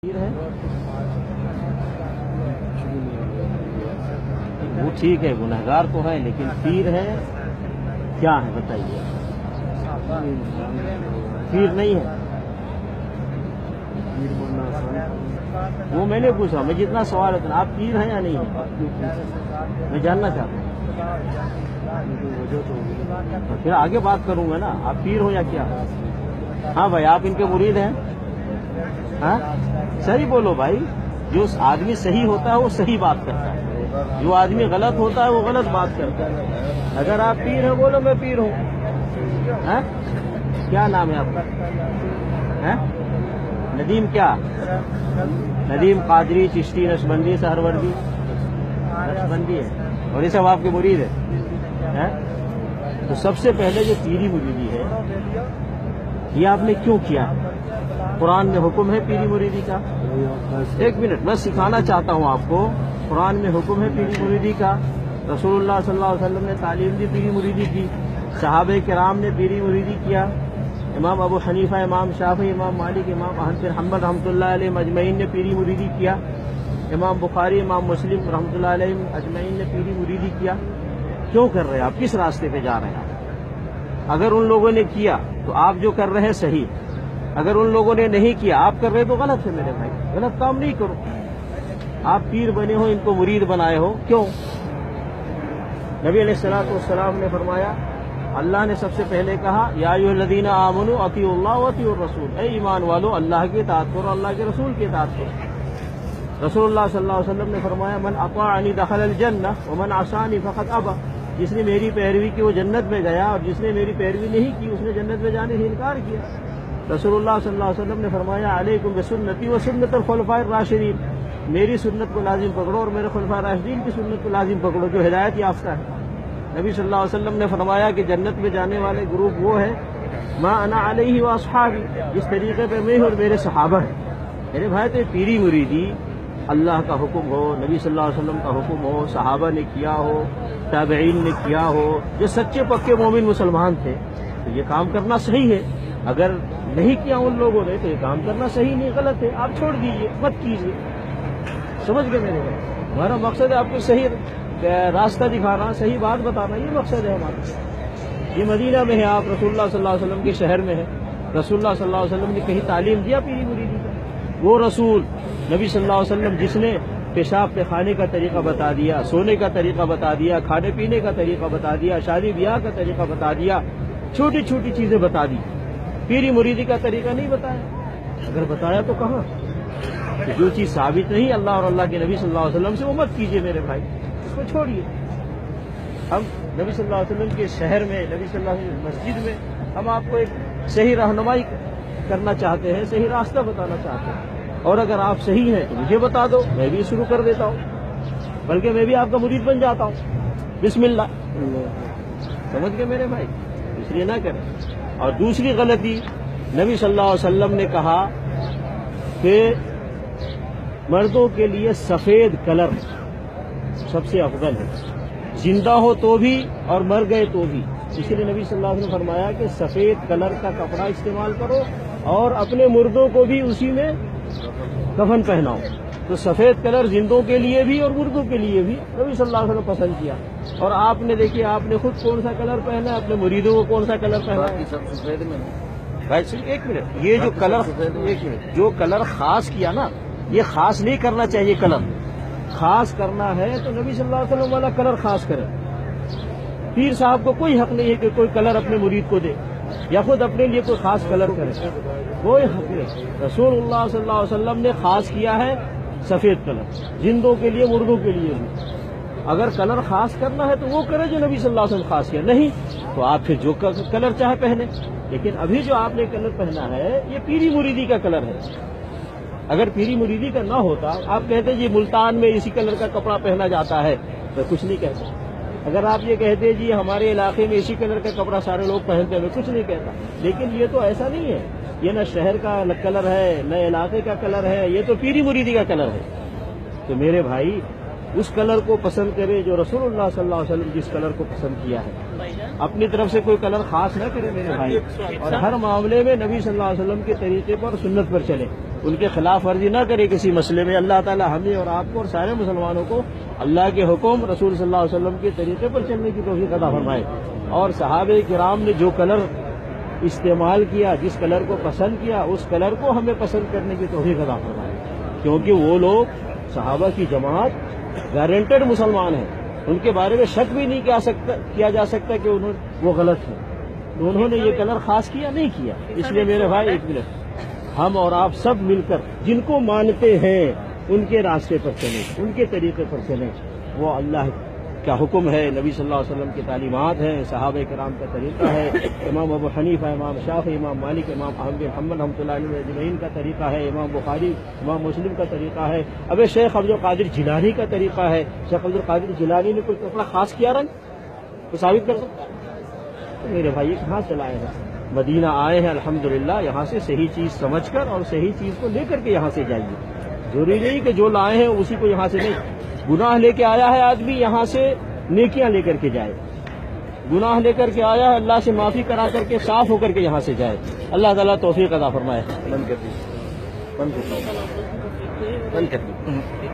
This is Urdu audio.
پیر ہے وہ ٹھیک ہے، گنہگار تو ہے لیکن پیر ہے کیا ہے بتائیے؟ پیر نہیں ہے وہ میں نے پوچھا، میں جتنا سوال ہے آپ پیر ہیں یا نہیں ہیں میں جاننا چاہتا ہوں، تو پھر آگے بات کروں گا نا. آپ پیر ہو یا کیا؟ ہاں بھائی آپ ان کے مرید ہیں؟ ہاں صحیح بولو بھائی. جو آدمی صحیح ہوتا ہے وہ صحیح بات کرتا ہے، جو آدمی غلط ہوتا ہے وہ غلط بات کرتا ہے. اگر آپ پیر ہیں بولو میں پیر ہوں. ہاں کیا نام ہے آپ کا؟ ندیم کیا؟ ندیم قادری چشتی نقشبندی سہروردی نقشبندی ہے اور یہ سب آپ کے مرید ہے. تو سب سے پہلے جو پیری مریدی ہے یہ آپ نے کیوں کیا؟ قرآن میں حکم ہے پیری مریدی کا. ایک منٹ میں سکھانا چاہتا ہوں آپ کو. قرآن میں حکم ہے پیری مریدی کا، رسول اللہ صلی اللہ علیہ وسلم نے تعلیم دی پیری مریدی کی، صحابہ کرام نے پیری مریدی کیا، امام ابو حنیفہ، امام شافعی، امام مالک، امام احمد بن حنبل رحمۃ اللہ علیہ اجمعین نے پیری مریدی کیا، امام بخاری، امام مسلم رحمۃ اللہ علیہ اجمعین نے پیری مریدی کیا. کیوں کر رہے ہیں آپ؟ کس راستے پہ جا رہے ہیں آپ؟ اگر ان لوگوں نے کیا تو آپ جو کر رہے ہیں صحیح، اگر ان لوگوں نے نہیں کیا آپ کر رہے تو غلط ہے میرے بھائی. غلط کام نہیں کرو. آپ پیر بنے ہو، ان کو مرید بنائے ہو، کیوں؟ نبی علیہ الصلوۃ والسلام نے فرمایا، اللہ نے سب سے پہلے کہا یا ایھا الذین آمنوا اطیعوا اللہ واطیعوا الرسول، اے ایمان والو اللہ کی اطاعت کرو، اللہ کے رسول کی اطاعت کرو. رسول اللہ صلی اللہ علیہ وسلم نے فرمایا من اطاعنی دخل الجنہ ومن عصانی فقد ابى، جس نے میری پیروی کی وہ جنت میں گیا اور جس نے میری پیروی نہیں کی اس نے جنت میں جانے سے انکار کیا. رسول اللہ صلی اللہ علیہ وسلم نے فرمایا علیکم بسنتی و سنت الخلفاء الراشدین، میری سنت کو لازم پکڑو اور میرے خلفاء راشدین کی سنت کو لازم پکڑو جو ہدایت یافتہ ہے. نبی صلی اللہ علیہ وسلم نے فرمایا کہ جنت میں جانے والے گروپ وہ ہے ما انا علیہ واصحابی، جس طریقے پہ میں اور میرے صحابہ ہیں. میرے بھائی تو پیری مریدی اللہ کا حکم ہو، نبی صلی اللہ علیہ وسلم کا حکم ہو، صحابہ نے کیا ہو، تابعین نے کیا ہو، جو سچے پکے مومن مسلمان تھے، تو یہ کام کرنا صحیح ہے. اگر نہیں کیا ان لوگوں نے تو یہ کام کرنا صحیح نہیں، غلط ہے. آپ چھوڑ دیجئے، مت کیجئے. سمجھ گئے میرے بھائی؟ ہمارا مقصد ہے آپ کو صحیح راستہ دکھانا، صحیح بات بتانا، یہ مقصد ہے ہمارا. یہ مدینہ میں ہے، آپ رسول اللہ صلی اللہ علیہ وسلم کے شہر میں ہے. رسول اللہ صلی اللہ علیہ وسلم نے کہیں تعلیم دیا پیری مریدی کا؟ وہ رسول نبی صلی اللہ علیہ وسلم جس نے پیشاب پہ کھانے کا طریقہ بتا دیا، سونے کا طریقہ بتا دیا، کھانے پینے کا طریقہ بتا دیا، شادی بیاہ کا طریقہ بتا دیا، چھوٹی چھوٹی چیزیں بتا دی، پیری مریدی کا طریقہ نہیں بتایا. اگر بتایا تو کہاں؟ جو چیز ثابت نہیں اللہ اور اللہ کے نبی صلی اللہ علیہ وسلم سے وہ مت کیجیے میرے بھائی، اس کو چھوڑیے. ہم نبی صلی اللہ علیہ وسلم کے شہر میں، نبی صلی اللہ علیہ وسلم مسجد میں ہم آپ کو ایک صحیح رہنمائی کرنا چاہتے ہیں، صحیح راستہ بتانا چاہتے ہیں. اور اگر آپ صحیح ہیں تو مجھے بتا دو، میں بھی شروع کر دیتا ہوں، بلکہ میں بھی آپ کا مرید بن جاتا ہوں. بسم اللہ. سمجھ گئے میرے بھائی؟ اس لیے نہ کریں. اور دوسری غلطی، نبی صلی اللہ علیہ وسلم نے کہا کہ مردوں کے لیے سفید کلر سب سے افضل ہے، زندہ ہو تو بھی اور مر گئے تو بھی. اس لیے نبی صلی اللہ علیہ وسلم نے فرمایا کہ سفید کلر کا کپڑا استعمال کرو اور اپنے مردوں کو بھی اسی میں کفن پہناؤ. تو سفید کلر زندوں کے لیے بھی اور مردوں کے لیے بھی نبی صلی اللہ علیہ وسلم پسند کیا. اور آپ نے دیکھیے آپ نے خود کون سا کلر پہنا، اپنے مریدوں کو کون سا کلر پہنا. سب سفید میں. بھائی ایک منٹ، یہ جو کلر، ایک منٹ، جو کلر خاص کیا نا، یہ خاص نہیں کرنا چاہیے. کلر خاص کرنا ہے تو نبی صلی اللہ علیہ وسلم والا کلر خاص کرے. پیر صاحب کو کوئی حق نہیں ہے کہ کوئی کلر اپنے مرید کو دے یا خود اپنے لیے کوئی خاص کلر کرے، کوئی حق نہیں. رسول اللہ صلی اللہ علیہ وسلم نے خاص کیا ہے سفید کلر، زندوں کے لیے مردوں کے لیے بھی. اگر کلر خاص کرنا ہے تو وہ کرے جو نبی صلی اللہ علیہ وسلم خاص کیا، نہیں تو آپ پھر جو کلر چاہے پہنے. لیکن ابھی جو آپ نے کلر پہنا ہے یہ پیری مریدی کا کلر ہے. اگر پیری مریدی کا نہ ہوتا، آپ کہتے جی ملتان میں اسی کلر کا کپڑا پہنا جاتا ہے، تو کچھ نہیں کہتا. اگر آپ یہ کہتے جی ہمارے علاقے میں اسی کلر کا کپڑا سارے لوگ پہنتے ہیں، میں کچھ نہیں کہتا. لیکن یہ تو ایسا نہیں ہے، یہ نہ شہر کا کلر ہے نہ علاقے کا کلر ہے، یہ تو پیری مریدی کا کلر ہے. تو میرے بھائی اس کلر کو پسند کرے جو رسول اللہ صلی اللہ علیہ وسلم جس کلر کو پسند کیا ہے. اپنی طرف سے کوئی کلر خاص نہ کرے میرے بھائی، اور ہر معاملے میں نبی صلی اللہ علیہ وسلم کے طریقے پر، سنت پر چلے. ان کے خلاف ورزی نہ کرے کسی مسئلے میں. اللہ تعالی ہمیں اور آپ کو اور سارے مسلمانوں کو اللہ کے حکم رسول صلی اللہ علیہ وسلم کے طریقے پر چلنے کی توفیق عطا فرمائے. اور صحابہ کرام نے جو کلر استعمال کیا، جس کلر کو پسند کیا، اس کلر کو ہمیں پسند کرنے کی توفیق عطا فرمائے، کیونکہ وہ لوگ صحابہ کی جماعت گارنٹڈ مسلمان ہیں. ان کے بارے میں شک بھی نہیں کیا جا سکتا کہ وہ غلط ہیں. انہوں نے یہ کلر خاص کیا نہیں کیا. اس لیے میرے بھائی ایک منٹ، ہم اور آپ سب مل کر جن کو مانتے ہیں ان کے راستے پر چلیں، ان کے طریقے پر چلیں. وہ اللہ کا حکم ہے، نبی صلی اللہ علیہ وسلم کی تعلیمات ہیں، صحابہ کرام کا طریقہ ہے، امام ابو حنیفہ، امام شافعی، امام مالک، امام احمد بن حنبل رحمۃ اللہ علیہ اجمعین کا طریقہ ہے، امام بخاری، امام مسلم کا طریقہ ہے. اب شیخ عبد القادر جیلانی کا طریقہ ہے. شیخ عبد القادر جیلانی نے کوئی کپڑا خاص کیا رنگ تو ثابت کر سکتا ہے؟ میرے بھائی کہاں چلائے ہیں؟ مدینہ آئے ہیں الحمدللہ، یہاں سے صحیح چیز سمجھ کر اور صحیح چیز کو لے کر کے یہاں سے جائیے. ضروری نہیں کہ جو لائے ہیں اسی کو یہاں سے نہیں. گناہ لے کے آیا ہے آدمی، یہاں سے نیکیاں لے کر کے جائے. گناہ لے کر کے آیا ہے، اللہ سے معافی کرا کر کے صاف ہو کر کے یہاں سے جائے. اللہ تعالیٰ توفیق عطا فرمائے. بند کر دیجیے، بند کر دیجیے، بند کر دیجیے.